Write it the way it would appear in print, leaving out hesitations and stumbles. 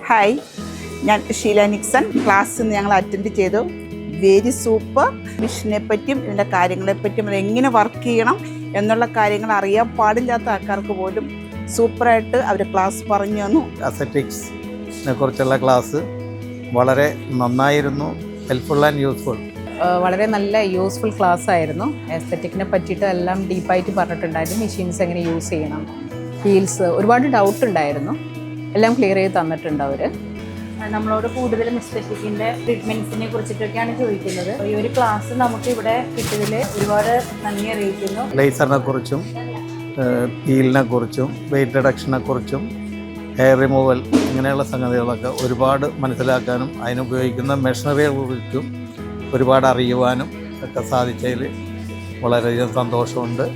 Hi, ഞാൻ Sheela Nixon. Class ഞങ്ങൾ attend ചെയ്തു. Very super. മിഷനെ പറ്റിയും ഇതിൻ്റെ കാര്യങ്ങളെപ്പറ്റിയും അത് എങ്ങനെ വർക്ക് ചെയ്യണം എന്നുള്ള കാര്യങ്ങൾ അറിയാൻ പാടില്ലാത്ത ആൾക്കാർക്ക് പോലും സൂപ്പറായിട്ട് അവർ ക്ലാസ് പറഞ്ഞു തന്നു. അസെറ്റിക്സിനെ കുറിച്ചുള്ള ക്ലാസ് വളരെ നന്നായിരുന്നു. Helpful and useful. വളരെ നല്ല യൂസ്ഫുൾ ക്ലാസ് ആയിരുന്നു. എസ്തെറ്റിക്കിനെ പറ്റിയിട്ട് എല്ലാം ഡീപ്പായിട്ട് പറഞ്ഞിട്ടുണ്ടായിരുന്നു. മെഷീൻസ് എങ്ങനെ യൂസ് ചെയ്യണം, ഹീൽസ്, ഒരുപാട് ഡൗട്ട് ഉണ്ടായിരുന്നു. എല്ലാം ക്ലിയർ ചെയ്ത് തന്നിട്ടുണ്ട് അവർ. നമ്മളോട് കൂടുതലും എസ്തെറ്റിക്കിൻ്റെ ട്രീറ്റ്മെൻറ്റ്സിനെ കുറിച്ചിട്ടൊക്കെയാണ് ചോദിക്കുന്നത്. ഈ ഒരു ക്ലാസ് നമുക്ക് ഇവിടെ കിട്ടിയതിൽ ഒരുപാട് നന്ദി അറിയിക്കുന്നു. ലേസറിനെ കുറിച്ചും ഹീലിനെ കുറിച്ചും വെയിറ്റ് റിഡക്ഷനെ കുറിച്ചും ഹെയർ റിമൂവൽ ഇങ്ങനെയുള്ള സംഗതികളൊക്കെ ഒരുപാട് മനസ്സിലാക്കാനും അതിനുപയോഗിക്കുന്ന മെഷീനറിയെ കുറിച്ചും ഒരുപാട് അറിയുവാനും ഒക്കെ സാധിച്ചതിൽ വളരെയധികം സന്തോഷമുണ്ട്.